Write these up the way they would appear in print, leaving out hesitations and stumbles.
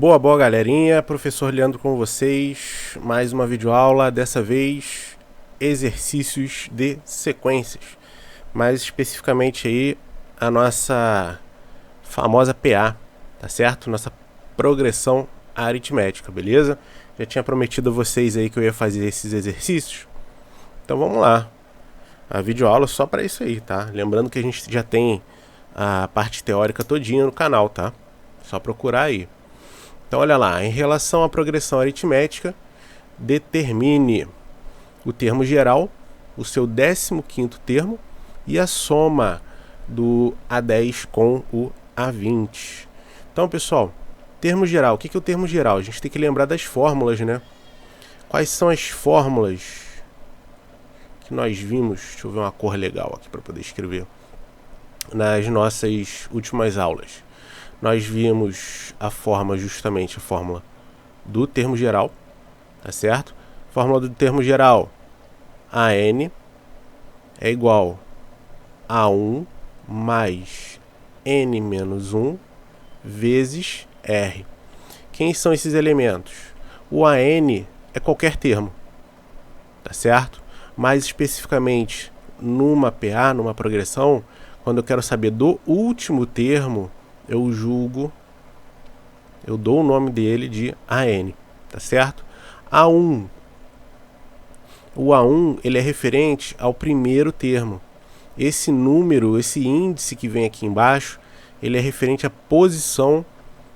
Boa galerinha, professor Leandro com vocês, mais uma videoaula, dessa vez exercícios de sequências, mais especificamente aí a nossa famosa PA, tá certo? Nossa progressão aritmética, beleza? Já tinha prometido a vocês aí que eu ia fazer esses exercícios, então vamos lá. A videoaula é só para isso aí, tá? Lembrando que a gente já tem a parte teórica todinha no canal, tá? Só procurar aí. Então olha lá, em relação à progressão aritmética, determine o termo geral, o seu 15º termo e a soma do A10 com o A20. Então pessoal, termo geral, o que é o termo geral? A gente tem que lembrar das fórmulas, né? Quais são as fórmulas que nós vimos? Deixa eu ver uma cor legal aqui para poder escrever. Nas nossas últimas aulas. Nós vimos a fórmula do termo geral, tá certo? Fórmula do termo geral, AN é igual a 1 mais N menos 1 vezes R. Quem são esses elementos? O AN é qualquer termo, tá certo? Mais especificamente, numa PA, numa progressão, quando eu quero saber do último termo, eu dou o nome dele de AN, tá certo? A1, o A1 ele é referente ao primeiro termo. Esse número, esse índice que vem aqui embaixo, ele é referente à posição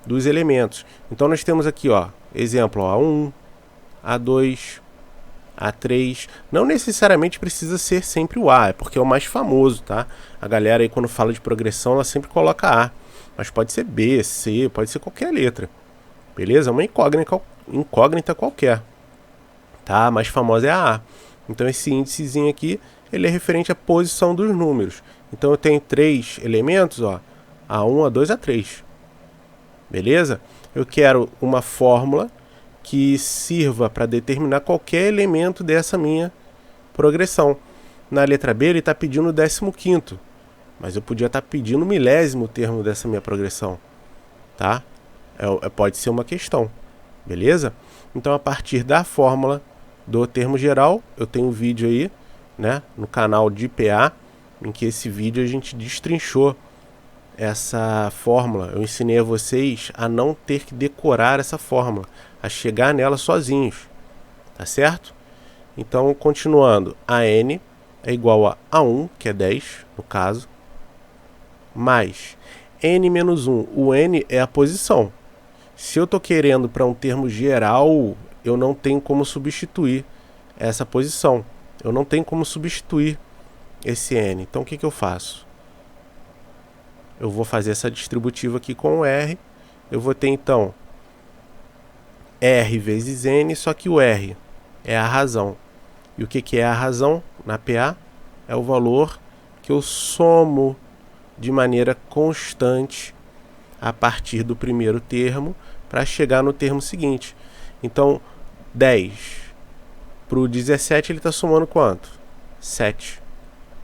dos elementos. Então nós temos aqui, ó, exemplo, ó, A1, A2, A3, não necessariamente precisa ser sempre o A, é porque é o mais famoso, tá? A galera aí quando fala de progressão, ela sempre coloca A, mas pode ser B, C, pode ser qualquer letra, beleza? Uma incógnita qualquer, tá? A mais famosa é a A. Então esse índicezinho aqui, ele é referente à posição dos números. Então eu tenho 3 elementos, ó, A1, A2, A3, beleza? Eu quero uma fórmula que sirva para determinar qualquer elemento dessa minha progressão. Na letra B ele está pedindo o 15º, mas eu podia estar pedindo o 1000º termo dessa minha progressão, tá? Pode ser uma questão, beleza? Então a partir da fórmula do termo geral, eu tenho um vídeo aí, né, no canal de PA, em que esse vídeo a gente destrinchou essa fórmula. Eu ensinei a vocês a não ter que decorar essa fórmula, a chegar nela sozinhos, tá certo? Então, continuando, AN é igual a A1, que é 10, no caso, mais N menos 1. O N é a posição. Se eu estou querendo para um termo geral, eu não tenho como substituir essa posição. Eu não tenho como substituir esse N. Então, o que eu faço? Eu vou fazer essa distributiva aqui com o R. Eu vou ter, então, R vezes N, só que o R é a razão. E o que é a razão na PA? É o valor que eu somo de maneira constante a partir do primeiro termo para chegar no termo seguinte. Então, 10 para o 17 ele está somando quanto? 7.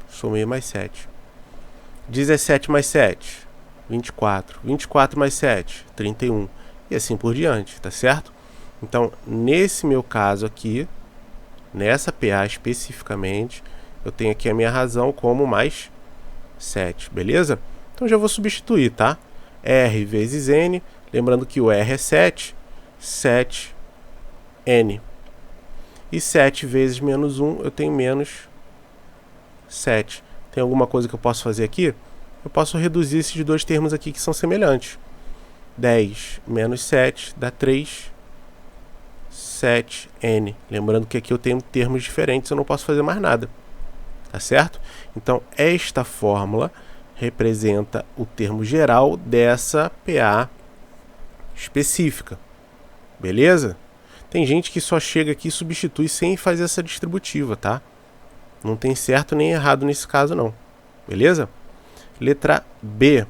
Somei mais 7. 17 mais 7, 24. 24 mais 7, 31. E assim por diante, tá certo? Então, nesse meu caso aqui, nessa PA especificamente, eu tenho aqui a minha razão como mais 7, beleza? Então já vou substituir, tá? R vezes N, lembrando que o R é 7, 7N. E 7 vezes menos 1, eu tenho menos 7. Tem alguma coisa que eu posso fazer aqui? Eu posso reduzir esses dois termos aqui que são semelhantes. 10 menos 7 dá 3, 7N. Lembrando que aqui eu tenho termos diferentes, eu não posso fazer mais nada. Tá certo? Então, esta fórmula representa o termo geral dessa PA específica. Beleza? Tem gente que só chega aqui e substitui sem fazer essa distributiva, tá? Não tem certo nem errado nesse caso, não. Beleza? Letra B.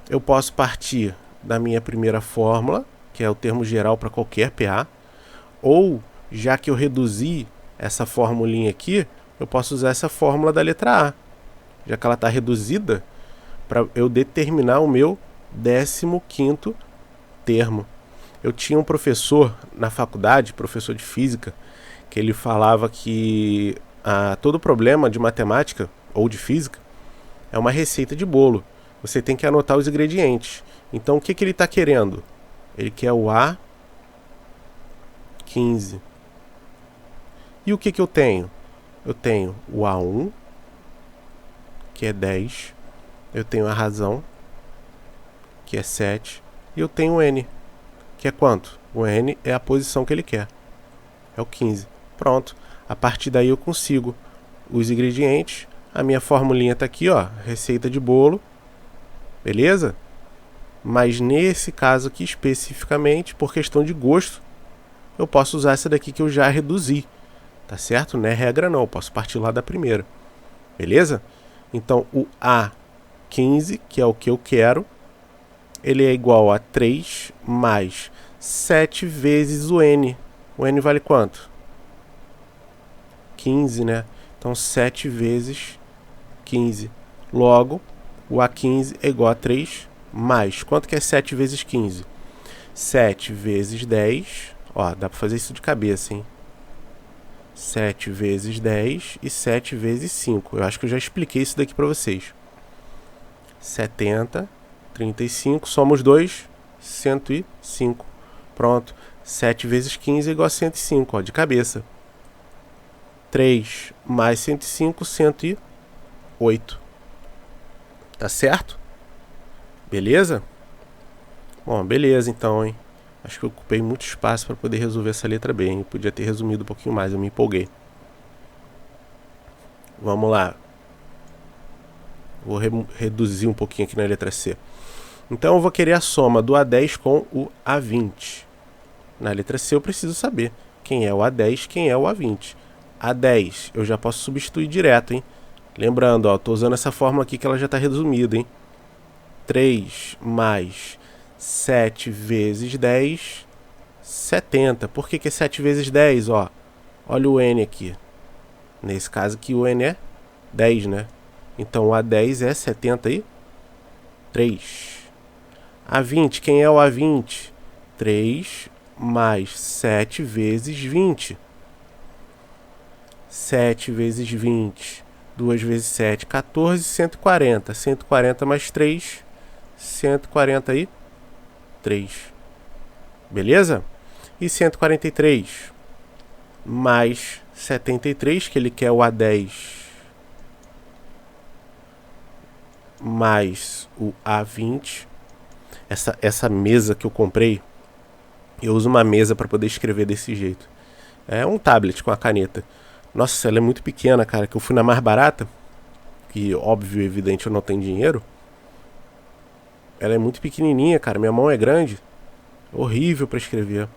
Eu posso partir da minha primeira fórmula, que é o termo geral para qualquer PA, ou, já que eu reduzi essa formulinha aqui, eu posso usar essa fórmula da letra A, já que ela está reduzida, para eu determinar o meu 15º termo. Eu tinha um professor na faculdade, professor de física, que ele falava que todo problema de matemática ou de física é uma receita de bolo. Você tem que anotar os ingredientes. Então o que ele está querendo? Ele quer o A15. E o que eu tenho? Eu tenho o A1, que é 10. Eu tenho a razão, que é 7. E eu tenho o N, que é quanto? O N é a posição que ele quer. É o 15. Pronto. A partir daí eu consigo os ingredientes. A minha formulinha está aqui, ó. Receita de bolo. Beleza? Mas nesse caso aqui especificamente, por questão de gosto, eu posso usar essa daqui que eu já reduzi. Tá certo? Não é regra não. Eu posso partir lá da primeira. Beleza? Então o A15, que é o que eu quero, ele é igual a 3 mais 7 vezes o N. O N vale quanto? 15, né? Então 7 vezes 15. Logo, o A15 é igual a 3 mais. Quanto que é 7 vezes 15? 7 vezes 10. Ó, dá pra fazer isso de cabeça, hein? 7 vezes 10 e 7 vezes 5. Eu acho que eu já expliquei isso daqui pra vocês. 70, 35, soma os dois, 105. Pronto. 7 vezes 15 é igual a 105, ó, de cabeça. 3 mais 105, 108. Tá certo? Beleza? Bom, beleza então, hein? Acho que eu ocupei muito espaço para poder resolver essa letra B, hein? Podia ter resumido um pouquinho mais, eu me empolguei. Vamos lá. Vou reduzir um pouquinho aqui na letra C. Então eu vou querer a soma do A10 com o A20. Na letra C eu preciso saber quem é o A10, quem é o A20. A10 eu já posso substituir direto, hein? Lembrando, ó, tô usando essa fórmula aqui que ela já está resumida, hein? 3 mais 7 vezes 10, 70. Por que é 7 vezes 10? Ó, olha o N aqui. Nesse caso aqui o N é 10, né? Então o A10 é 73. A20, quem é o A20? 3 mais 7 vezes 20. 7 vezes 20. 2 vezes 7, 14, 140. 140 mais 3, 143. Beleza? E 143 mais 73, que ele quer o A10, mais o A20. Essa mesa que eu comprei, eu uso uma mesa para poder escrever desse jeito. É um tablet com a caneta. Nossa, ela é muito pequena, cara, que eu fui na mais barata, que óbvio e evidente eu não tenho dinheiro. Ela é muito pequenininha, cara, minha mão é grande. Horrível para escrever.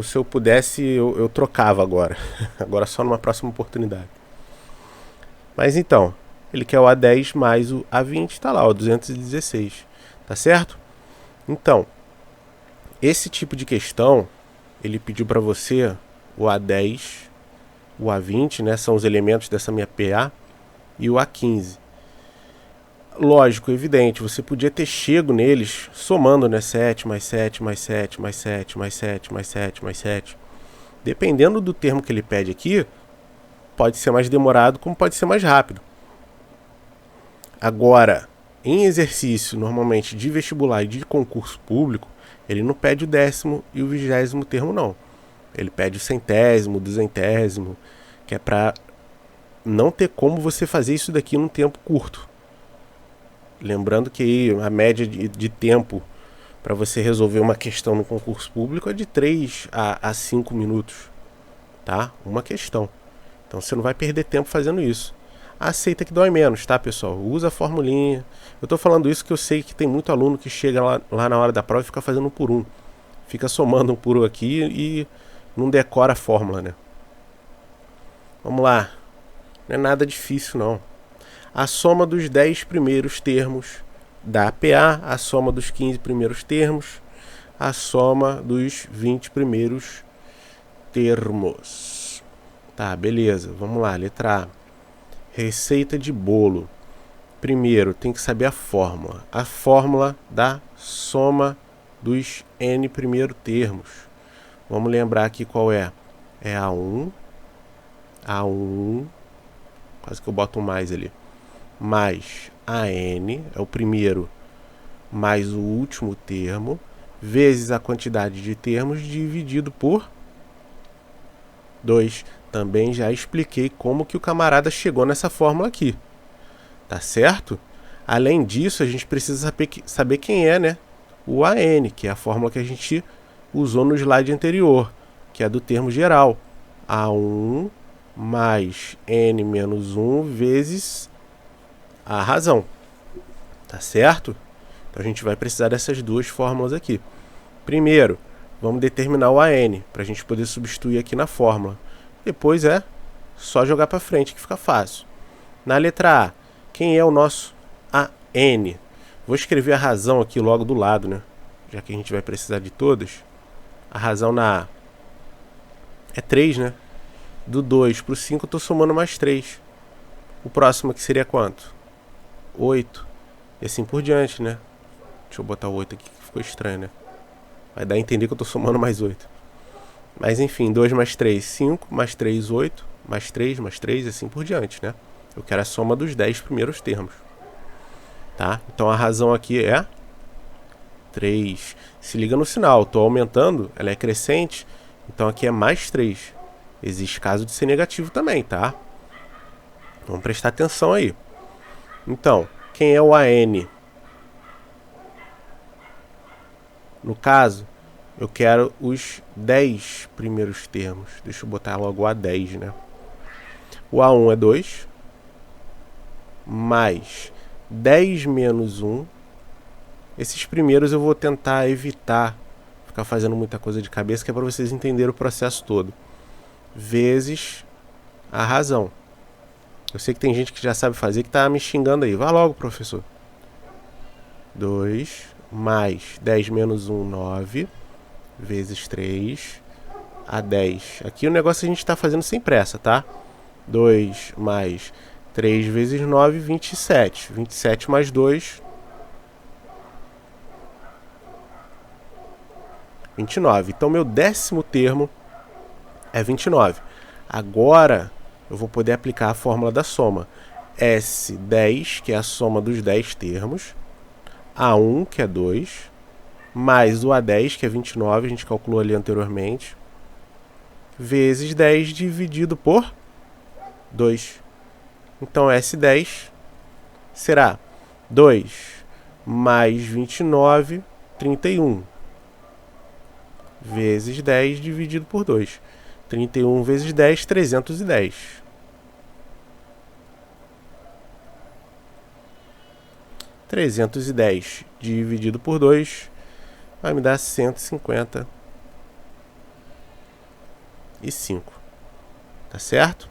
Se eu pudesse, eu trocava agora. Agora só numa próxima oportunidade. Mas então, ele quer o A10 mais o A20, tá lá, o 216. Tá certo? Então, esse tipo de questão, ele pediu para você o A10, o A20, né, são os elementos dessa minha PA, e o A15. Lógico, evidente, você podia ter chego neles somando, né, 7 mais 7 mais 7 mais 7 mais 7 mais 7 mais 7. Dependendo do termo que ele pede aqui, pode ser mais demorado como pode ser mais rápido. Agora, em exercício, normalmente de vestibular e de concurso público, ele não pede o 10º e o 20º termo, não. Ele pede o 100º, o 200º, que é para não ter como você fazer isso daqui num tempo curto. Lembrando que a média de tempo para você resolver uma questão no concurso público é de 3 a 5 minutos. Tá? Uma questão. Então você não vai perder tempo fazendo isso. Aceita que dói menos, tá, pessoal? Usa a formulinha. Eu tô falando isso que eu sei que tem muito aluno que chega lá na hora da prova e fica fazendo um por um. Fica somando um por um aqui e não decora a fórmula, né? Vamos lá. Não é nada difícil, não. A soma dos 10 primeiros termos da PA, a soma dos 15 primeiros termos, a soma dos 20 primeiros termos. Tá, beleza. Vamos lá, letra A. Receita de bolo. Primeiro, tem que saber a fórmula. A fórmula da soma dos n primeiros termos. Vamos lembrar aqui qual é. É A1, quase que eu boto um mais ali, mais AN, é o primeiro, mais o último termo, vezes a quantidade de termos dividido por 2. Também já expliquei como que o camarada chegou nessa fórmula aqui. Tá certo? Além disso, a gente precisa saber quem é, né? O AN, que é a fórmula que a gente usou no slide anterior, que é do termo geral. A1 mais n menos 1 vezes a razão. Tá certo? Então a gente vai precisar dessas duas fórmulas aqui. Primeiro, vamos determinar o AN, para a gente poder substituir aqui na fórmula. Depois é só jogar para frente, que fica fácil. Na letra A, quem é o nosso AN? Vou escrever a razão aqui logo do lado, né? Já que a gente vai precisar de todas. A razão na A é 3, né? Do 2 para o 5 eu estou somando mais 3. O próximo aqui seria quanto? 8. E assim por diante, né? Deixa eu botar o 8 aqui que ficou estranho, né? Vai dar a entender que eu estou somando mais 8. Mas enfim, 2 mais 3, 5, mais 3, 8, mais 3, e assim por diante, né? Eu quero a soma dos 10 primeiros termos. Tá? Então a razão aqui é 3. Se liga no sinal, estou aumentando, ela é crescente, então aqui é mais 3. Existe caso de ser negativo também, tá? Vamos prestar atenção aí. Então, quem é o AN? No caso, eu quero os 10 primeiros termos. Deixa eu botar logo o A10, né? O A1 é 2, mais 10 menos 1. Esses primeiros eu vou tentar evitar ficar fazendo muita coisa de cabeça, que é para vocês entenderem o processo todo. Vezes a razão. Eu sei que tem gente que já sabe fazer, que tá me xingando aí. Vá logo, professor. 2 mais 10 menos 1, 9, vezes 3, a 10. Aqui o negócio a gente está fazendo sem pressa, tá? 2 mais 3 vezes 9, 27. 27 mais 2, 29. Então, meu 10º termo é 29. Agora, eu vou poder aplicar a fórmula da soma. S10, que é a soma dos 10 termos, A1, que é 2, mais o A10, que é 29, a gente calculou ali anteriormente, vezes 10 dividido por 2. Então, S10 será 2 mais 29, 31, vezes 10 dividido por 2. 31 vezes 10, 310. 310 dividido por 2 vai me dar 155. Tá certo?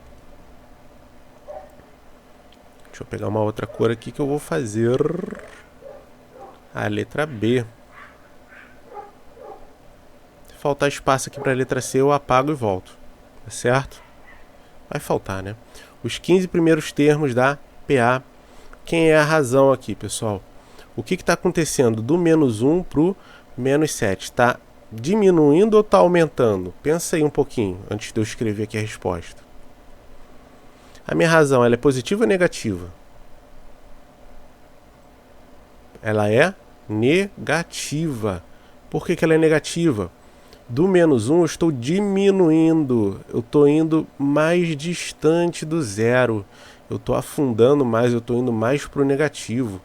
Deixa eu pegar uma outra cor aqui que eu vou fazer a letra B. Se faltar espaço aqui para a letra C, eu apago e volto. Tá certo? Vai faltar, né? Os 15 primeiros termos da PA. Quem é a razão aqui, pessoal? O que está acontecendo do menos 1 para o menos 7? Está diminuindo ou está aumentando? Pensa aí um pouquinho antes de eu escrever aqui a resposta. A minha razão, ela é positiva ou negativa? Ela é negativa. Por que ela é negativa? Do menos 1 eu estou diminuindo. Eu estou indo mais distante do zero. Eu estou afundando mais, eu estou indo mais para o negativo.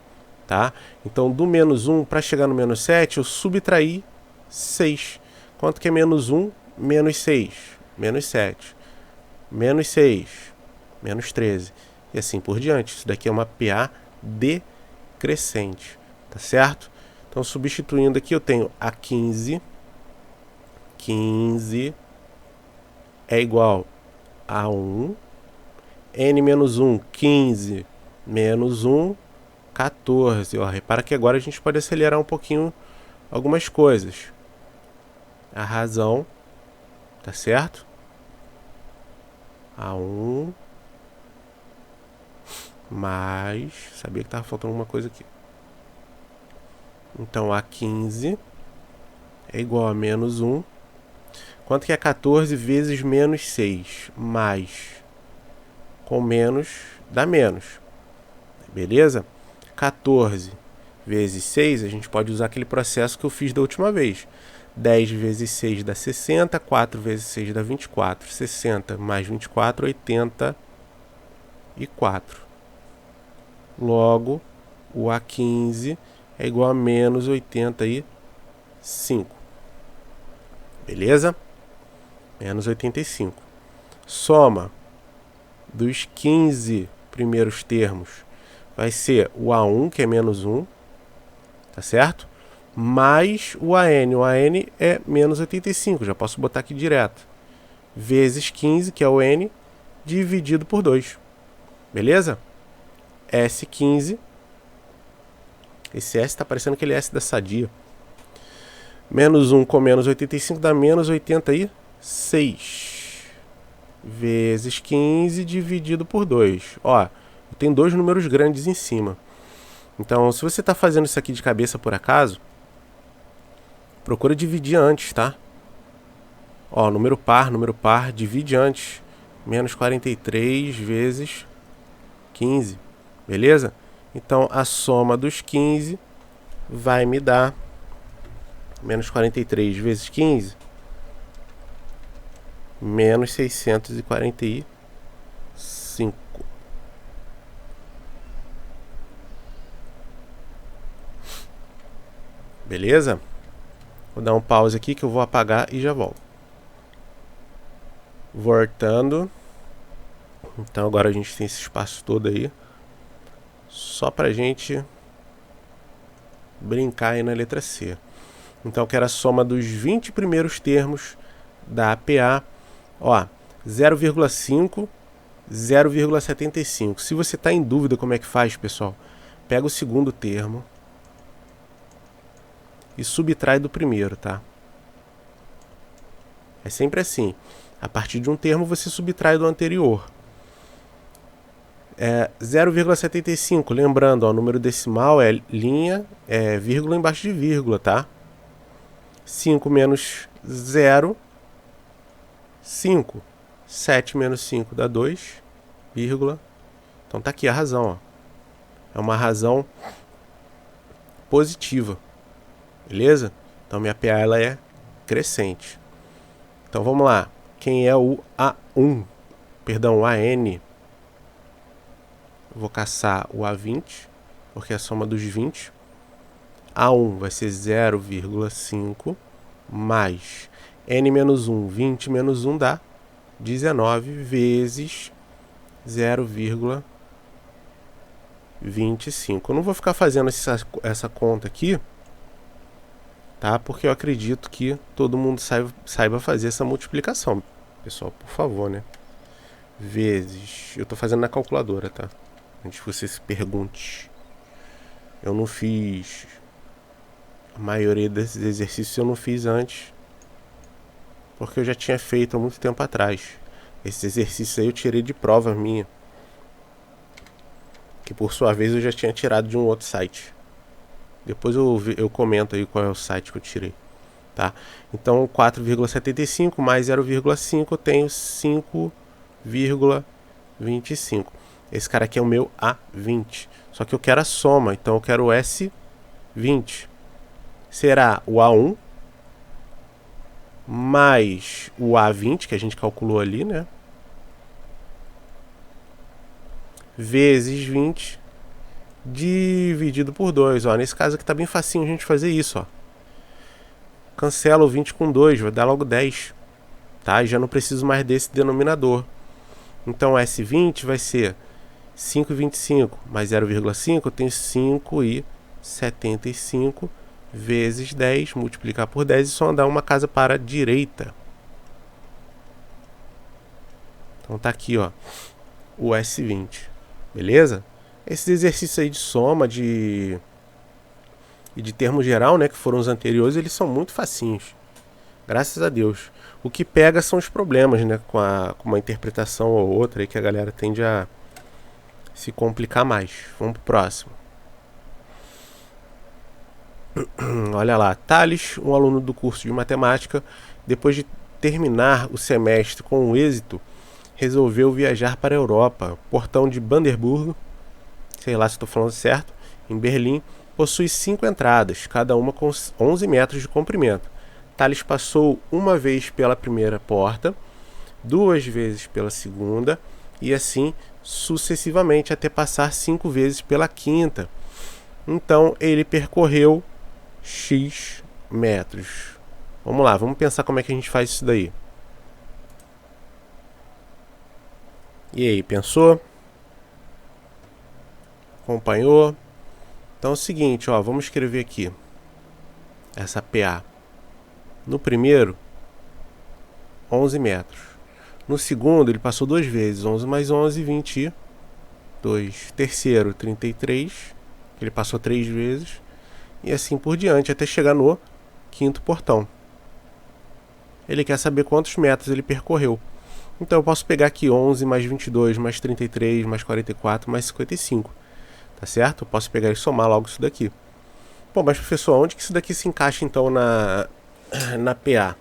Tá? Então, do menos 1 para chegar no menos 7, eu subtraí 6. Quanto que é menos 1? Menos 6. Menos 7. Menos 6. Menos 13. E assim por diante. Isso daqui é uma PA decrescente. Tá certo? Então, substituindo aqui, eu tenho a 15. 15 é igual a 1. N menos 1, 15. Menos 1, 14. Ó, repara que agora a gente pode acelerar um pouquinho algumas coisas. A razão, tá certo? A1 mais... Sabia que estava faltando alguma coisa aqui. Então, A15 é igual a menos 1. Quanto que é 14 vezes menos 6? Mais com menos dá menos. Beleza? 14 vezes 6, a gente pode usar aquele processo que eu fiz da última vez. 10 vezes 6 dá 60, 4 vezes 6 dá 24. 60 mais 24, 84. Logo, o A15 é igual a menos 85. Beleza? Menos 85. Soma dos 15 primeiros termos vai ser o A1, que é menos 1, tá certo? Mais o AN. O AN é menos 85, já posso botar aqui direto. Vezes 15, que é o N, dividido por 2. Beleza? S15. Esse S está parecendo aquele S da Sadia. Menos 1 com menos 85 dá menos 86. Vezes 15 dividido por 2. Ó, tem dois números grandes em cima. Então, se você está fazendo isso aqui de cabeça por acaso, procura dividir antes, tá? Ó, número par, divide antes. Menos 43 vezes 15. Beleza? Então, a soma dos 15 vai me dar menos 43 vezes 15, menos 645. Beleza? Vou dar um pause aqui que eu vou apagar e já volto. Voltando. Então agora a gente tem esse espaço todo aí. Só pra gente brincar aí na letra C. Então eu quero a soma dos 20 primeiros termos da APA. Ó, 0,5, 0,75. Se você está em dúvida como é que faz, pessoal, pega o segundo termo e subtrai do primeiro, tá? É sempre assim. A partir de um termo você subtrai do anterior. 0,75, lembrando, ó, o número decimal é linha, vírgula embaixo de vírgula, tá? 5 menos 0, 5. 7 menos 5 dá 2, vírgula. Então tá aqui a razão, ó. É uma razão positiva. Beleza? Então minha PA ela é crescente. Então vamos lá. Quem é o A1? Perdão, o AN. Vou caçar o A20, porque é a soma dos 20. A1 vai ser 0,5 mais N menos 1. 20 menos 1 dá 19 vezes 0,25. Eu não vou ficar fazendo essa conta aqui, tá? Porque eu acredito que todo mundo saiba fazer essa multiplicação. Pessoal, por favor, né? Vezes... Eu tô fazendo na calculadora, tá? Antes que você se pergunte. Eu não fiz... A maioria desses exercícios eu não fiz antes, porque eu já tinha feito há muito tempo atrás. Esses exercícios aí eu tirei de prova minha, que por sua vez eu já tinha tirado de um outro site. Depois eu comento aí qual é o site que eu tirei, tá? Então 4,75 mais 0,5 eu tenho 5,25. Esse cara aqui é o meu A20. Só que eu quero a soma, então eu quero o S20. Será o A1 mais o A20, que a gente calculou ali, né? Vezes 20 dividido por 2. Ó, nesse caso aqui tá bem facinho a gente fazer isso, ó. Cancela o 20 com 2, vai dar logo 10. Tá? E já não preciso mais desse denominador. Então S20 vai ser 5,25 mais 0,5, eu tenho 5,75 vezes 10, multiplicar por 10 e só andar uma casa para a direita. Então tá aqui, ó, o S20. Beleza? Esses exercícios aí de soma e de termo geral, né, que foram os anteriores, eles são muito facinhos. Graças a Deus. O que pega são os problemas, né, com uma interpretação ou outra aí que a galera tende a se complicar mais. Vamos pro próximo. Olha lá, Thales, um aluno do curso de matemática, depois de terminar o semestre com êxito, resolveu viajar para a Europa. Portão de Brandeburgo, sei lá se estou falando certo, em Berlim, possui 5 entradas, cada uma com 11 metros de comprimento. Thales passou uma vez pela primeira porta, 2 vezes pela segunda e assim sucessivamente até passar 5 vezes pela quinta. Então ele percorreu X metros. Vamos lá, vamos pensar como é que a gente faz isso daí. E aí, pensou? Acompanhou? Então é o seguinte, ó, vamos escrever aqui essa PA. No primeiro, 11 metros. No segundo, ele passou 2 vezes, 11 mais 11, 22. Terceiro, 33, que ele passou 3 vezes. E assim por diante, até chegar no quinto portão. Ele quer saber quantos metros ele percorreu. Então eu posso pegar aqui 11 mais 22 mais 33 mais 44 mais 55. Tá certo? Eu posso pegar e somar logo isso daqui. Bom, mas professor, onde que isso daqui se encaixa então na PA?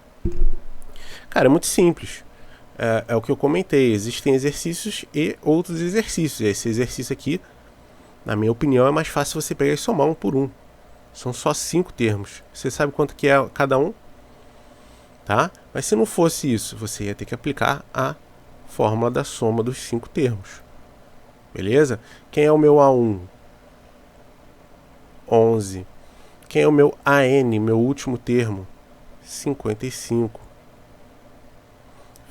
Cara, é muito simples. É o que eu comentei. Existem exercícios e outros exercícios. Esse exercício aqui, na minha opinião, é mais fácil você pegar e somar um por um. São só 5 termos. Você sabe quanto que é cada um? Tá? Mas se não fosse isso, você ia ter que aplicar a fórmula da soma dos 5 termos. Beleza? Quem é o meu A1? 11. Quem é o meu AN, meu último termo? 55.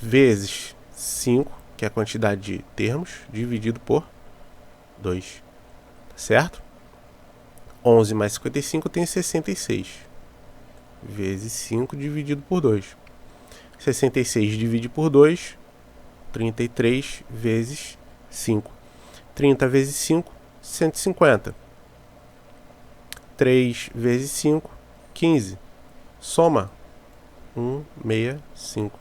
Vezes 5, que é a quantidade de termos, dividido por 2. Tá certo? 11 mais 55 tem 66. Vezes 5 dividido por 2. 66 divide por 2, 33 vezes 5. 30 vezes 5, 150. 3 vezes 5, 15. Soma 165.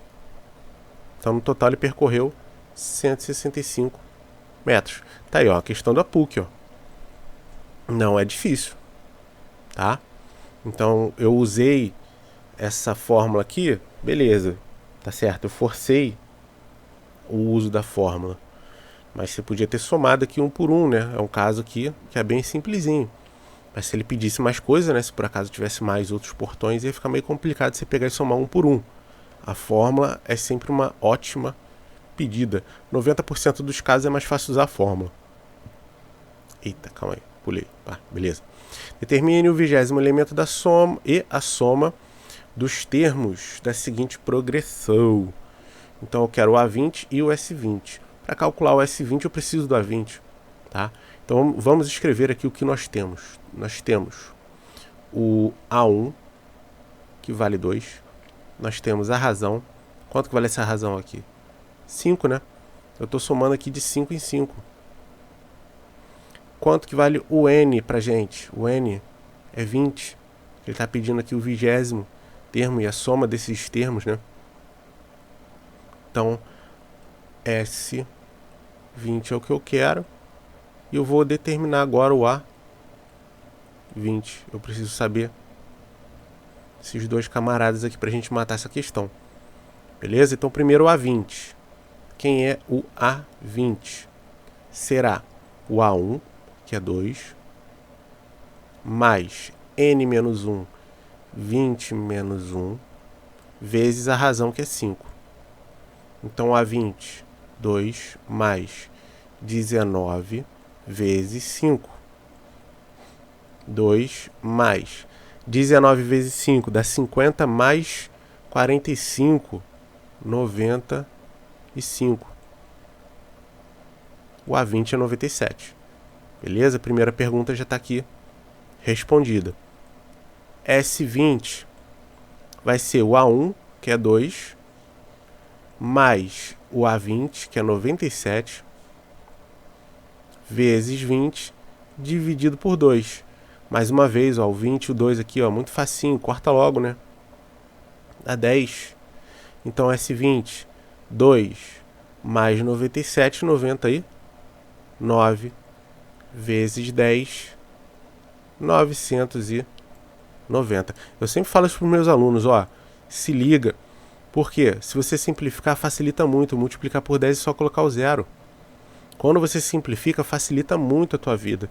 Então no total ele percorreu 165 metros. Tá aí, ó, a questão da PUC, ó. Não é difícil, tá? Então eu usei essa fórmula aqui, beleza, tá certo? Eu forcei o uso da fórmula, mas você podia ter somado aqui um por um, né? É um caso aqui que é bem simplesinho. Mas se ele pedisse mais coisa, né? Se por acaso tivesse mais outros portões, ia ficar meio complicado você pegar e somar um por um. A fórmula é sempre uma ótima pedida. 90% dos casos é mais fácil usar a fórmula. Eita, calma aí, pulei. Beleza. Determine o 20º elemento da soma e a soma dos termos da seguinte progressão. Então eu quero o A20 e o S20. Para calcular o S20 eu preciso do A20. Tá? Então vamos escrever aqui o que nós temos. Nós temos o A1, que vale 2. Nós temos a razão. Quanto que vale essa razão aqui? 5, né? Eu estou somando aqui de 5 em 5. Quanto que vale o N pra gente? O N é 20. Ele está pedindo aqui o 20º termo e a soma desses termos, né? Então, S20 é o que eu quero. E eu vou determinar agora o A20. Eu preciso saber esses dois camaradas aqui pra gente matar essa questão. Beleza? Então, primeiro o A20. Quem é o A20? Será o A1, que é 2, mais N menos 1, 20 menos 1, vezes a razão, que é 5. Então, A20, 2 mais 19 vezes 5. 2 mais 19 vezes 5 dá 50 mais 45, 95. O A20 é 97. Beleza? A primeira pergunta já está aqui respondida. S20 vai ser o A1, que é 2, mais o A20, que é 97, vezes 20, dividido por 2. Mais uma vez, ó, o 20 e o 2 aqui, ó, muito facinho, corta logo, né? Dá 10. Então, S20, 2 mais 97, 99, vezes 10, 999. 90. Eu sempre falo isso para os meus alunos, ó, se liga, porque se você simplificar, facilita muito, multiplicar por 10 é só colocar o zero. Quando você simplifica, facilita muito a tua vida,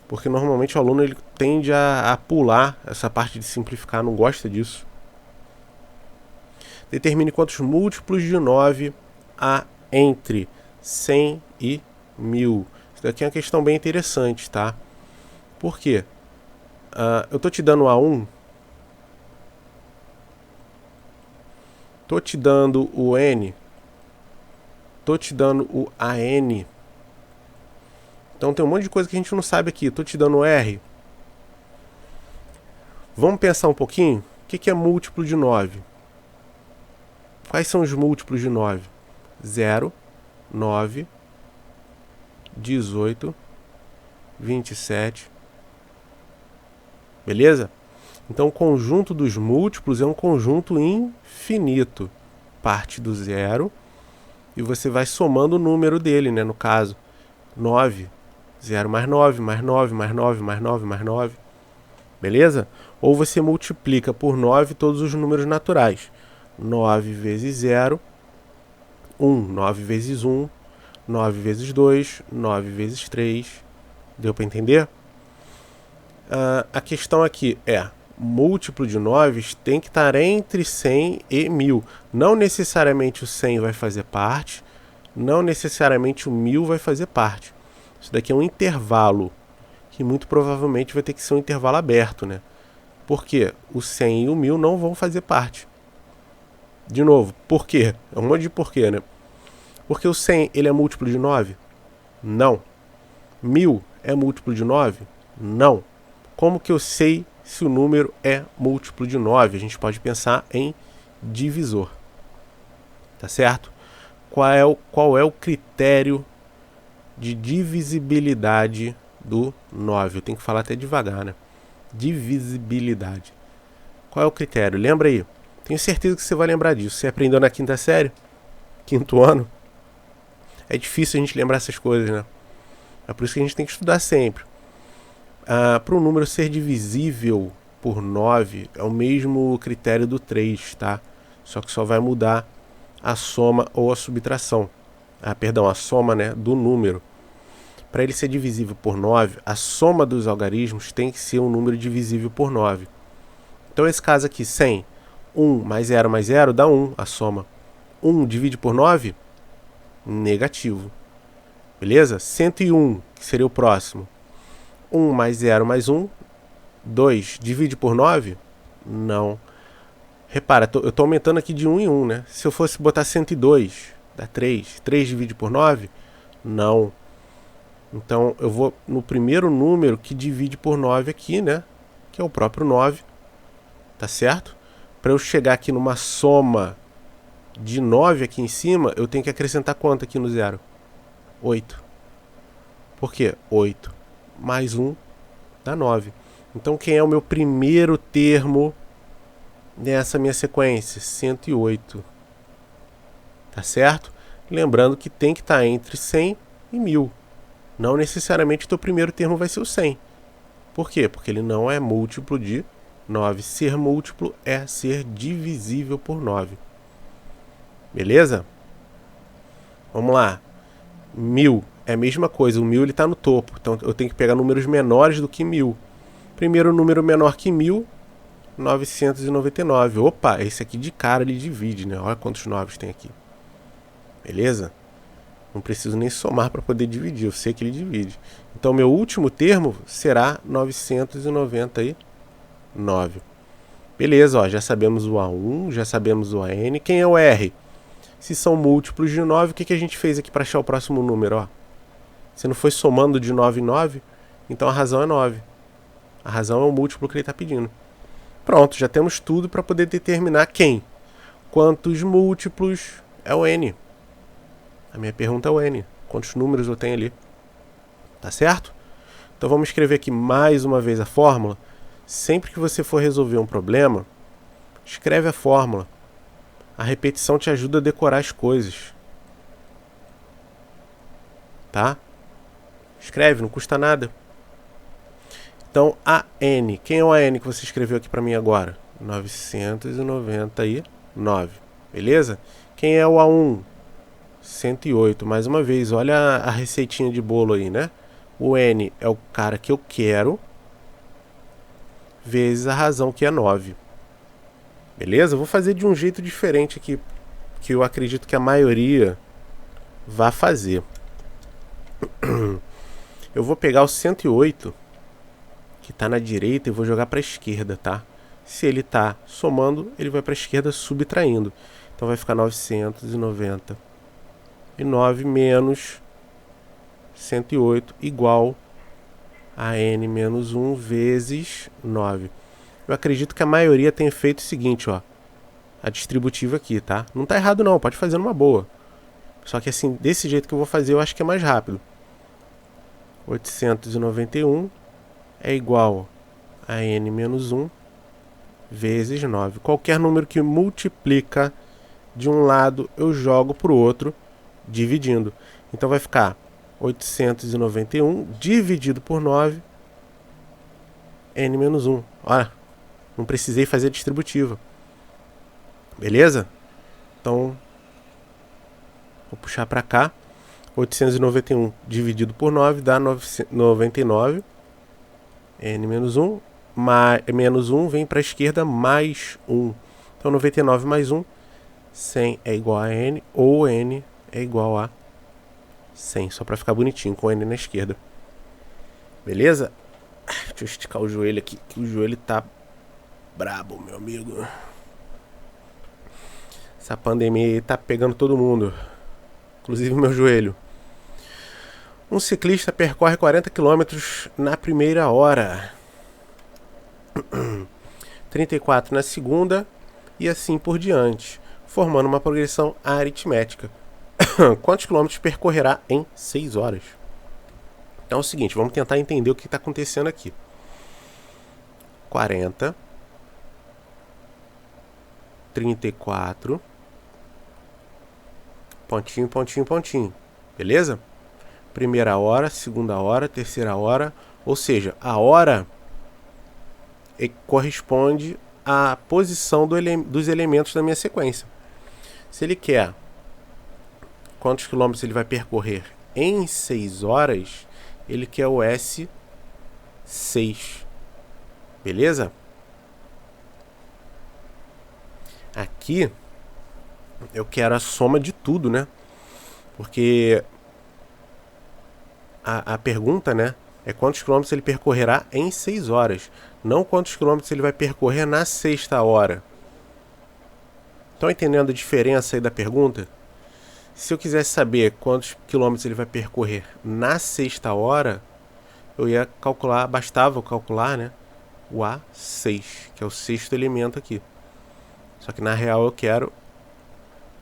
porque normalmente o aluno ele tende a pular essa parte de simplificar, não gosta disso. Determine quantos múltiplos de 9 há entre 100 e 1000. Isso daqui é uma questão bem interessante, tá? Por quê? Eu tô te dando A1, tô te dando o N, tô te dando o AN. Então tem um monte de coisa que a gente não sabe aqui. Tô te dando o R. Vamos pensar um pouquinho? O que é múltiplo de 9? Quais são os múltiplos de 9? 0, 9, 18, 27. Beleza? Então o conjunto dos múltiplos é um conjunto infinito. Parte do zero e você vai somando o número dele, né? No caso, 9. 0 mais 9, mais 9, mais 9, mais 9, mais 9. Beleza? Ou você multiplica por 9 todos os números naturais. 9 vezes 0, 1. 9 vezes 1, 9 vezes 2, 9 vezes 3. Deu para entender? A questão aqui é, múltiplo de 9 tem que estar entre 100 e 1000. Não necessariamente o 100 vai fazer parte, não necessariamente o 1000 vai fazer parte. Isso daqui é um intervalo, que muito provavelmente vai ter que ser um intervalo aberto, né? Porque o 100 e o 1000 não vão fazer parte. De novo, por quê? É um monte de porquê, né? Porque o 100 ele é múltiplo de 9? Não. 1000 é múltiplo de 9? Não. Como que eu sei se o número é múltiplo de 9? A gente pode pensar em divisor. Tá certo? Qual é o critério de divisibilidade do 9? Eu tenho que falar até devagar, né? Divisibilidade. Qual é o critério? Lembra aí. Tenho certeza que você vai lembrar disso. Você aprendeu na quinta série? Quinto ano? É difícil a gente lembrar essas coisas, né? É por isso que a gente tem que estudar sempre. Para um número ser divisível por 9, é o mesmo critério do 3, tá? Só que só vai mudar a soma ou a subtração. A soma, né, do número. Para ele ser divisível por 9, a soma dos algarismos tem que ser um número divisível por 9. Então, esse caso aqui, 100, 1 mais 0 dá 1, a soma. 1 divide por 9? Negativo. Beleza? 101, que seria o próximo. 1 mais 0 mais 1, 2. Divide por 9? Não. Repara, eu estou aumentando aqui de 1 em 1, né? Se eu fosse botar 102, dá 3. 3 divide por 9? Não. Então, eu vou no primeiro número que divide por 9 aqui, né? Que é o próprio 9. Tá certo? Para eu chegar aqui numa soma de 9 aqui em cima, eu tenho que acrescentar quanto aqui no zero? 8. Por quê? 8 mais 1 dá 9. Então, quem é o meu primeiro termo nessa minha sequência? 108. Tá certo? Lembrando que tem que estar entre 100 e 1000. Não necessariamente o teu primeiro termo vai ser o 100. Por quê? Porque ele não é múltiplo de 9. Ser múltiplo é ser divisível por 9. Beleza? Vamos lá. 1000 é a mesma coisa. O 1000 está no topo. Então eu tenho que pegar números menores do que 1000. Primeiro número menor que 1000, 999. Opa, esse aqui de cara ele divide, né? Olha quantos 9 tem aqui. Beleza? Não preciso nem somar para poder dividir. Eu sei que ele divide. Então meu último termo será 999. Beleza, ó, já sabemos o A1, já sabemos o AN. Quem é o R? Se são múltiplos de 9, o que a gente fez aqui para achar o próximo número? Ó? Você não foi somando de 9 em 9? Então a razão é 9. A razão é o múltiplo que ele está pedindo. Pronto, já temos tudo para poder determinar quem. Quantos múltiplos é o N? A minha pergunta é o N. Quantos números eu tenho ali? Tá certo? Então vamos escrever aqui mais uma vez a fórmula. Sempre que você for resolver um problema, escreve a fórmula. A repetição te ajuda a decorar as coisas. Tá? Escreve, não custa nada. Então, AN. Quem é o AN que você escreveu aqui para mim agora? 999. Beleza? Quem é o A1? 108. Mais uma vez, olha a receitinha de bolo aí, né? O N é o cara que eu quero, vezes a razão, que é 9. Beleza? Eu vou fazer de um jeito diferente aqui, que eu acredito que a maioria vai fazer. Eu vou pegar o 108, que está na direita, e vou jogar para a esquerda, tá? Se ele está somando, ele vai para a esquerda subtraindo. Então vai ficar 999 menos 108 igual a n menos 1 vezes 9. Eu acredito que a maioria tenha feito o seguinte, ó. A distributiva aqui, tá? Não tá errado não, pode fazer numa boa. Só que assim, desse jeito que eu vou fazer, eu acho que é mais rápido. 891 é igual a n menos 1 vezes 9. Qualquer número que multiplica de um lado, eu jogo para o outro, dividindo. Então vai ficar 891 dividido por 9, n menos 1. Olha, não precisei fazer a distributiva. Beleza? Então, vou puxar para cá. 891 dividido por 9 dá 99. N menos 1. Menos 1 vem para a esquerda mais 1. Então 99 mais 1. 100 é igual a N. Ou N é igual a 100. Só para ficar bonitinho com N na esquerda. Beleza? Deixa eu esticar o joelho aqui. Que o joelho tá brabo, meu amigo. Essa pandemia aí tá pegando todo mundo. Inclusive o meu joelho. Um ciclista percorre 40 km na primeira hora. 34 na segunda e assim por diante, formando uma progressão aritmética. Quantos quilômetros percorrerá em 6 horas? Então é o seguinte, vamos tentar entender o que está acontecendo aqui. 40, 34, pontinho, pontinho, pontinho. Beleza? Primeira hora, segunda hora, terceira hora. Ou seja, a hora corresponde à posição dos elementos da minha sequência. Se ele quer quantos quilômetros ele vai percorrer em 6 horas, ele quer o S6. Beleza? Aqui eu quero a soma de tudo, né? Porque a pergunta, né, é quantos quilômetros ele percorrerá em 6 horas, não quantos quilômetros ele vai percorrer na sexta hora. Estão entendendo a diferença aí da pergunta? Se eu quisesse saber quantos quilômetros ele vai percorrer na sexta hora, eu ia calcular, bastava eu calcular, né, o A6, que é o sexto elemento aqui. Só que na real eu quero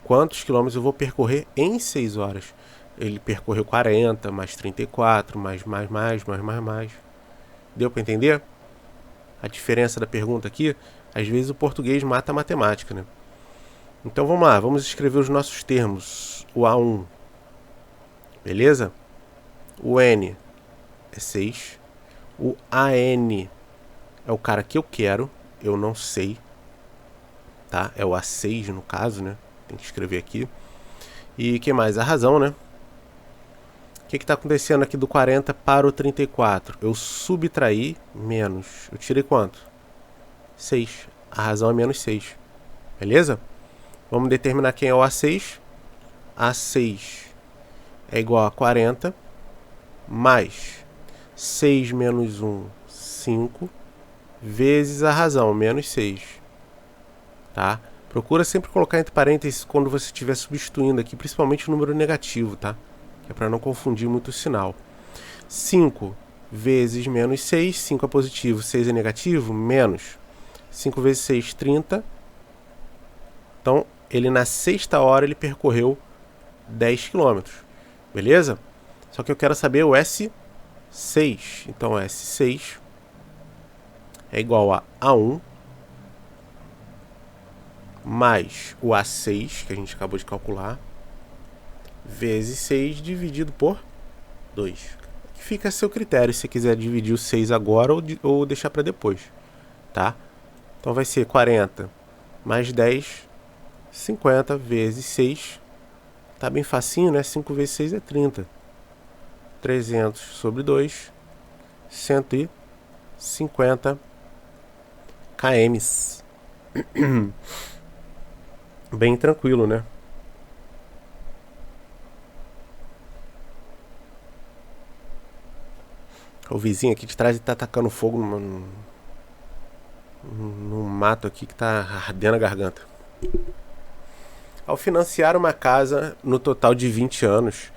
quantos quilômetros eu vou percorrer em 6 horas. Ele percorreu 40, mais 34, mais. Deu para entender? A diferença da pergunta aqui, às vezes o português mata a matemática, né? Então vamos lá, vamos escrever os nossos termos. O A1, beleza? O N é 6. O AN é o cara que eu quero, eu não sei, tá? É o A6 no caso, né? Tem que escrever aqui. E o que mais? A razão, né? O que está acontecendo aqui do 40 para o 34? Eu subtraí menos. Eu tirei quanto? 6. A razão é menos 6. Beleza? Vamos determinar quem é o A6. A6 é igual a 40 mais 6 menos 1, 5, vezes a razão, menos 6. Tá? Procura sempre colocar entre parênteses quando você estiver substituindo aqui, principalmente o número negativo, tá? Que é para não confundir muito o sinal. 5 vezes menos 6, 5 é positivo, 6 é negativo, menos 5 vezes 6, 30. Então, ele na sexta hora ele percorreu 10 km. Beleza? Só que eu quero saber o S6. Então, S6 é igual a A1 mais o A6, que a gente acabou de calcular, vezes 6 dividido por 2. fica a seu critério, se você quiser dividir o 6 agora ou deixar para depois, tá? Então vai ser 40 mais 10, 50 vezes 6, tá bem facinho, né? 5 vezes 6 é 30. 300 sobre 2, 150 km. Bem tranquilo, né? O vizinho aqui de trás tá atacando fogo num mato aqui que tá ardendo a garganta. Ao financiar uma casa no total de 20 anos,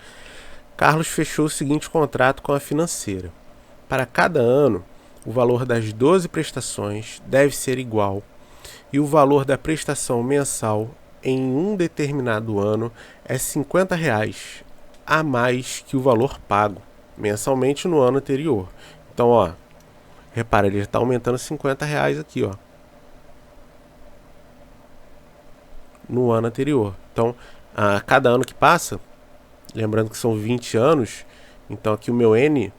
Carlos fechou o seguinte contrato com a financeira. Para cada ano, o valor das 12 prestações deve ser igual e o valor da prestação mensal em um determinado ano é R$50 a mais que o valor pago mensalmente no ano anterior. Então, ó, repara, ele está aumentando R$50 aqui, ó, no ano anterior. Então, a cada ano que passa, lembrando que são 20 anos, então aqui o meu N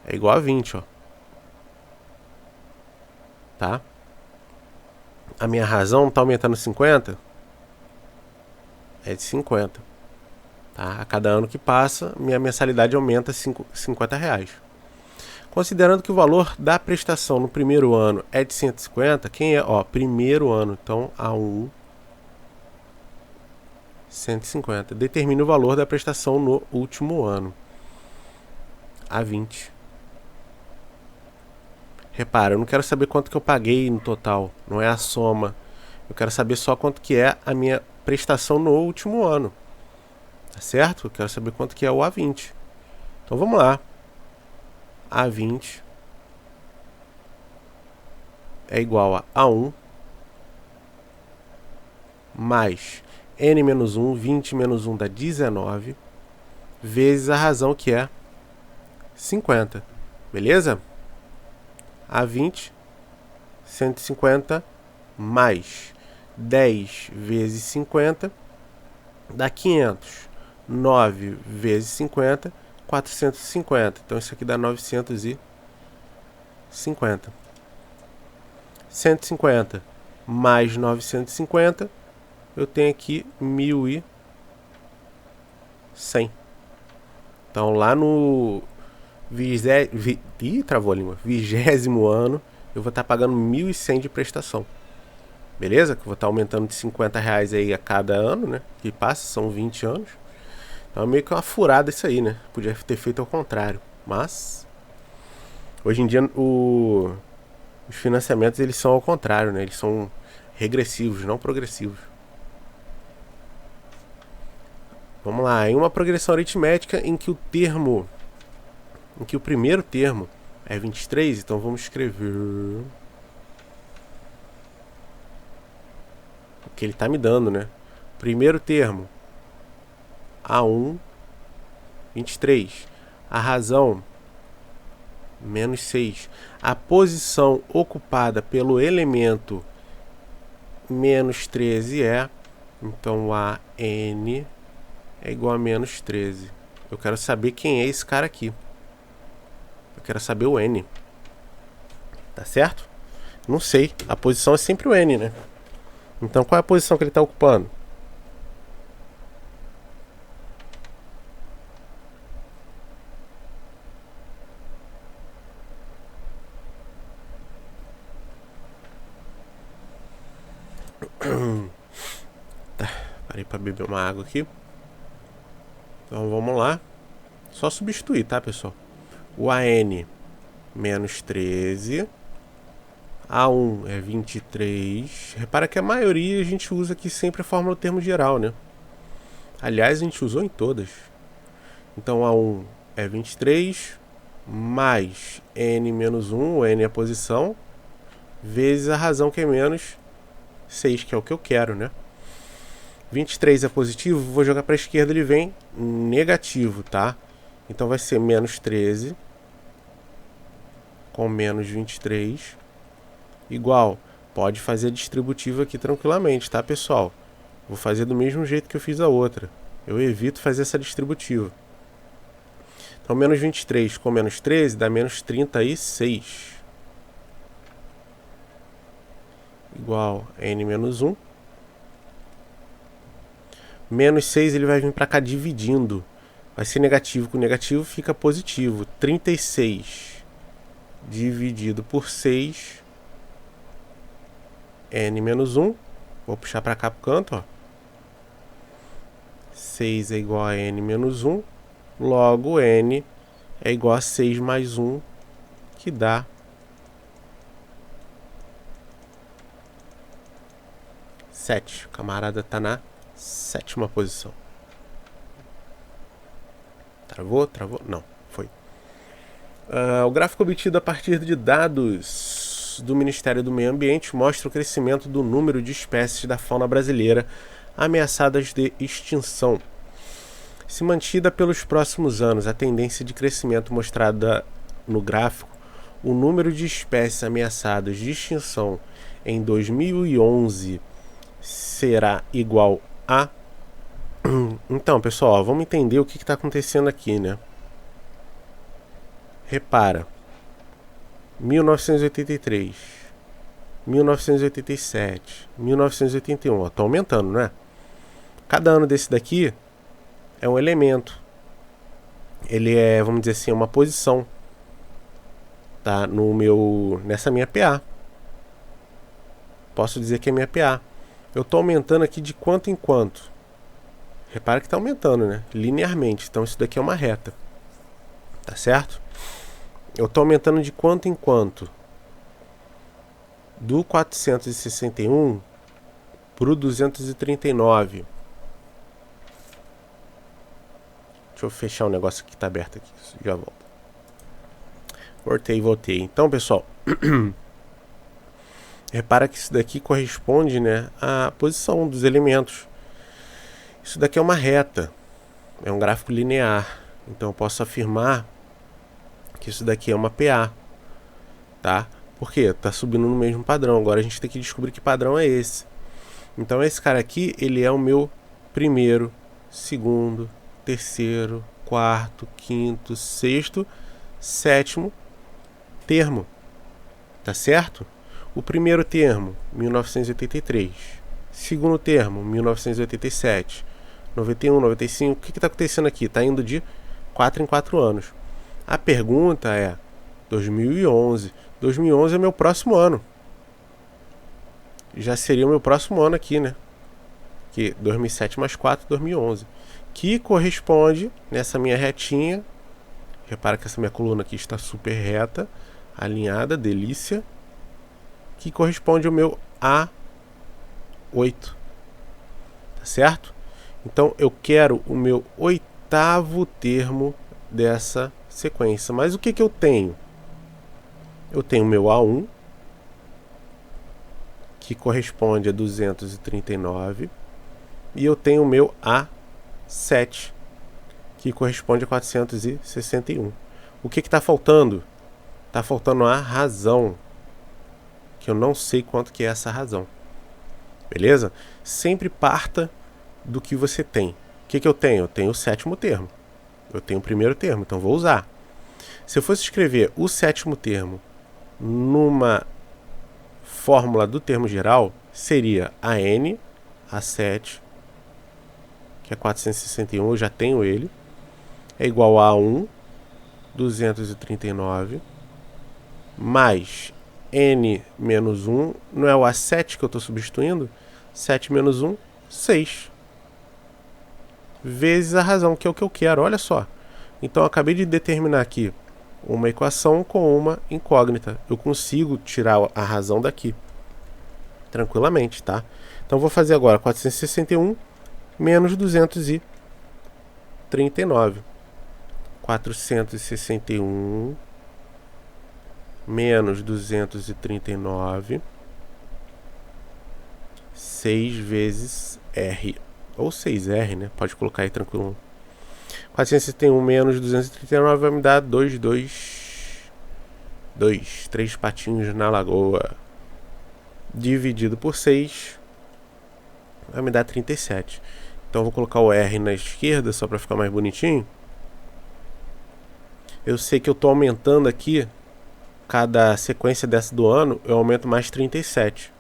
é igual a 20, ó. Tá? A minha razão está aumentando 50? É de 50. Tá? A cada ano que passa, minha mensalidade aumenta R$50. Considerando que o valor da prestação no primeiro ano é de 150, quem é? Ó, primeiro ano, então A1, 150. Determine o valor da prestação no último ano, A20. Repara, eu não quero saber quanto que eu paguei no total, não é a soma. Eu quero saber só quanto que é a minha prestação no último ano. Tá certo? Eu quero saber quanto que é o A20. Então vamos lá. A20 é igual a A1 mais N menos 1, 20 menos 1 dá 19, vezes a razão que é 50. Beleza? A20, 150 mais 10 vezes 50 dá 500. 9 vezes 50, 450. Então isso aqui dá 950. 150 mais 950, eu tenho aqui 1.100. Então lá no 20º ano, eu vou estar pagando 1.100 de prestação. Beleza? Que eu vou estar aumentando de R$50 aí a cada ano, né? Que passa, são 20 anos. Então é meio que uma furada isso aí, né? Podia ter feito ao contrário. Mas hoje em dia os financiamentos eles são ao contrário, né? Eles são regressivos, não progressivos. Vamos lá, em uma progressão aritmética em que o primeiro termo é 23, então vamos escrever o que ele está me dando, né? Primeiro termo, A1, 23. A razão, menos 6. A posição ocupada pelo elemento menos 13 é, então a N é igual a menos 13. Eu quero saber quem é esse cara aqui. Eu quero saber o N. Tá certo? Não sei. A posição é sempre o N, né? Então qual é a posição que ele está ocupando? Tá, parei para beber uma água aqui. Então vamos lá. Só substituir, tá, pessoal? O AN menos 13. A1 é 23. Repara que a maioria a gente usa aqui sempre a fórmula do termo geral, né? Aliás, a gente usou em todas. Então A1 é 23 mais N menos 1, o N é a posição, vezes a razão que é menos 6, que é o que eu quero, né? 23 é positivo, vou jogar para a esquerda, ele vem negativo, tá? Então vai ser menos 13 com menos 23 igual. Pode fazer distributivo aqui tranquilamente, tá, pessoal? Vou fazer do mesmo jeito que eu fiz a outra. Eu evito fazer essa distributiva. Então, menos 23 com menos 13 dá menos 36. Igual a n menos 1. Menos 6 ele vai vir para cá dividindo. Vai ser negativo com negativo, fica positivo. 36 dividido por 6, n menos 1. Vou puxar para cá pro canto, ó. 6 é igual a n menos 1. Logo, n é igual a 6 mais 1, que dá 7. O camarada está na 7ª posição. Travou? Travou? Não, foi. O gráfico obtido a partir de dados do Ministério do Meio Ambiente mostra o crescimento do número de espécies da fauna brasileira ameaçadas de extinção. Se mantida pelos próximos anos a tendência de crescimento mostrada no gráfico, o número de espécies ameaçadas de extinção em 2011 será igual a... Então, pessoal, vamos entender o que está acontecendo aqui, né? Repara, 1983, 1987, 1981, está aumentando, né? Cada ano desse daqui é um elemento. Ele é, vamos dizer assim, uma posição, tá? Nessa minha PA. Posso dizer que é minha PA. Eu estou aumentando aqui de quanto em quanto. Repara que está aumentando, né? Linearmente. Então isso daqui é uma reta. Tá certo? Eu estou aumentando de quanto em quanto. Do 461 para o 239. Deixa eu fechar um negócio aqui que está aberto aqui. Já volto. Voltei. Então, pessoal, repara que isso daqui corresponde, né, à posição dos elementos. Isso daqui é uma reta. É um gráfico linear. Então eu posso afirmar que isso daqui é uma PA. Tá? Por quê? Está subindo no mesmo padrão. Agora a gente tem que descobrir que padrão é esse. Então esse cara aqui, ele é o meu primeiro, segundo, terceiro, quarto, quinto, sexto, sétimo termo. Tá certo? O primeiro termo, 1983. Segundo termo, 1987. 91, 95. O que está acontecendo aqui? Está indo de 4 em 4 anos. A pergunta é 2011. 2011 é meu próximo ano. Já seria o meu próximo ano aqui, né? Que 2007 mais 4, 2011. Que corresponde nessa minha retinha. Repara que essa minha coluna aqui está super reta, alinhada, delícia. Que corresponde ao meu A8. Tá certo? Então eu quero o meu 8º termo dessa sequência. Mas o que eu tenho? Eu tenho o meu A1, que corresponde a 239. E eu tenho o meu A7, que corresponde a 461. O que está faltando? Está faltando a razão, que eu não sei quanto que é essa razão. Beleza? Sempre parta do que você tem. O que eu tenho? Eu tenho o 7º termo. Eu tenho o primeiro termo, então vou usar. Se eu fosse escrever o 7º termo numa fórmula do termo geral, seria AN, A7, que é 461, eu já tenho ele, é igual a A1, 239, mais N menos 1, não é o A7 que eu estou substituindo? 7 menos 1, 6. Vezes a razão, que é o que eu quero, olha só. Então eu acabei de determinar aqui uma equação com uma incógnita. Eu consigo tirar a razão daqui tranquilamente, tá? Então eu vou fazer agora 461 menos 239. 461 menos 239, 6 vezes R. Ou 6R, né? Pode colocar aí tranquilo. 461 menos 239 vai me dar 2, 3 patinhos na lagoa. Dividido por 6 vai me dar 37. Então eu vou colocar o R na esquerda só para ficar mais bonitinho. Eu sei que eu estou aumentando aqui, cada sequência dessa do ano, eu aumento mais 37.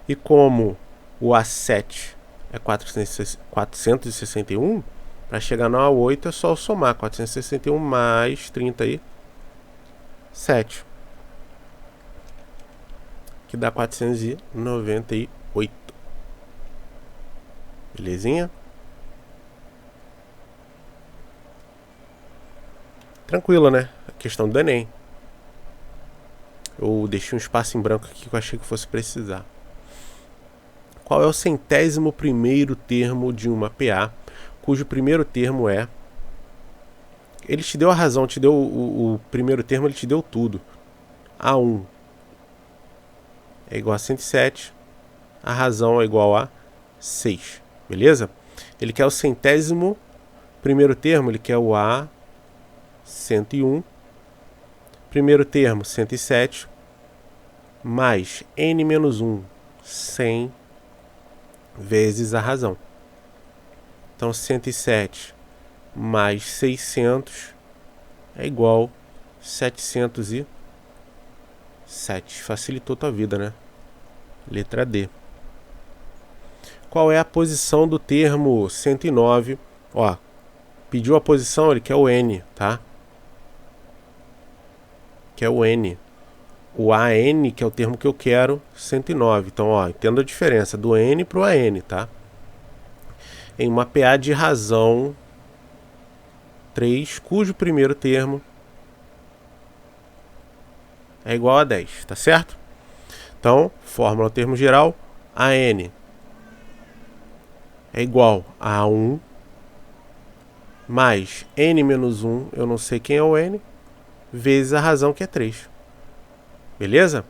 E como o A7 é 461, para chegar no A8 é só eu somar 461 mais 37, que dá 498. Belezinha? Tranquilo, né? A questão do Enem. Eu deixei um espaço em branco aqui que eu achei que fosse precisar. Qual é o 100º termo de uma PA, cujo primeiro termo é... Ele te deu a razão, te deu o primeiro termo, ele te deu tudo. A1 é igual a 107, a razão é igual a 6, beleza? Ele quer o 100º primeiro termo, ele quer o A101, primeiro termo 107, mais n-1, 100 vezes a razão. Então 107 mais 600 é igual a 707. Facilitou tua vida, né? Letra D. Qual é a posição do termo 109? Ó, pediu a posição, ele quer o N, tá? Quer o N. O AN, que é o termo que eu quero, 109. Então, ó, entenda a diferença do N para o AN, tá? Em uma PA de razão 3, cujo primeiro termo é igual a 10, tá certo? Então, fórmula termo geral, AN é igual a 1 mais n-1, eu não sei quem é o n, vezes a razão, que é 3. Beleza?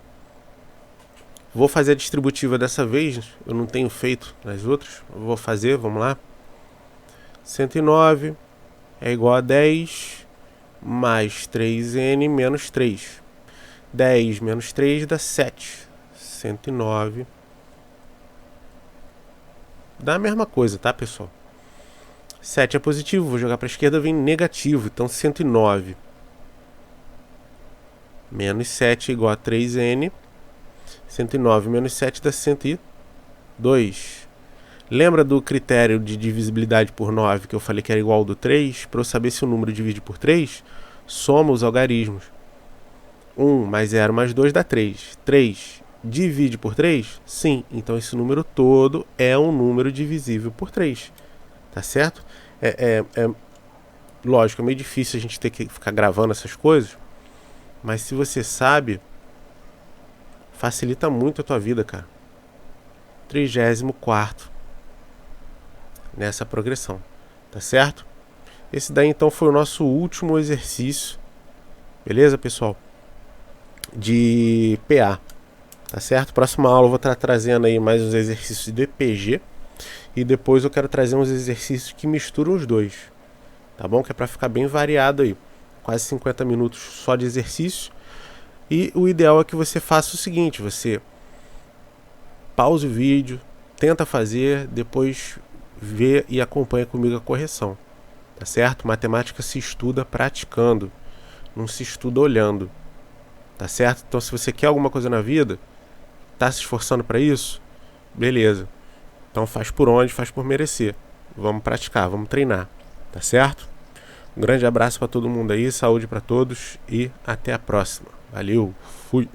Vou fazer a distributiva dessa vez, eu não tenho feito nas outras, eu vou fazer, vamos lá. 109 é igual a 10 mais 3n menos 3. 10 menos 3 dá 7. 109 dá a mesma coisa, tá, pessoal? 7 é positivo, vou jogar para a esquerda, vem negativo. Então 109 menos 7 é igual a 3n. 109 menos 7 dá 102. Lembra do critério de divisibilidade por 9 que eu falei que era igual ao do 3? Para eu saber se o número divide por 3, soma os algarismos. 1 mais 0 mais 2 dá 3. 3 divide por 3? Sim. Então esse número todo é um número divisível por 3. Tá certo? Lógico, é meio difícil a gente ter que ficar gravando essas coisas. Mas se você sabe, facilita muito a tua vida, cara. 34º nessa progressão. Tá certo? Esse daí então foi o nosso último exercício. Beleza, pessoal? De PA. Tá certo? Próxima aula eu vou estar trazendo aí mais uns exercícios de EPG. E depois eu quero trazer uns exercícios que misturam os dois. Tá bom? Que é para ficar bem variado aí. Quase 50 minutos só de exercício. E o ideal é que você faça o seguinte. Você pause o vídeo, tenta fazer, depois vê e acompanha comigo a correção. Tá certo? Matemática se estuda praticando. Não se estuda olhando. Tá certo? Então se você quer alguma coisa na vida, tá se esforçando para isso, beleza. Então faz por onde, faz por merecer. Vamos praticar, vamos treinar. Tá certo? Um grande abraço para todo mundo aí, saúde para todos e até a próxima. Valeu, fui!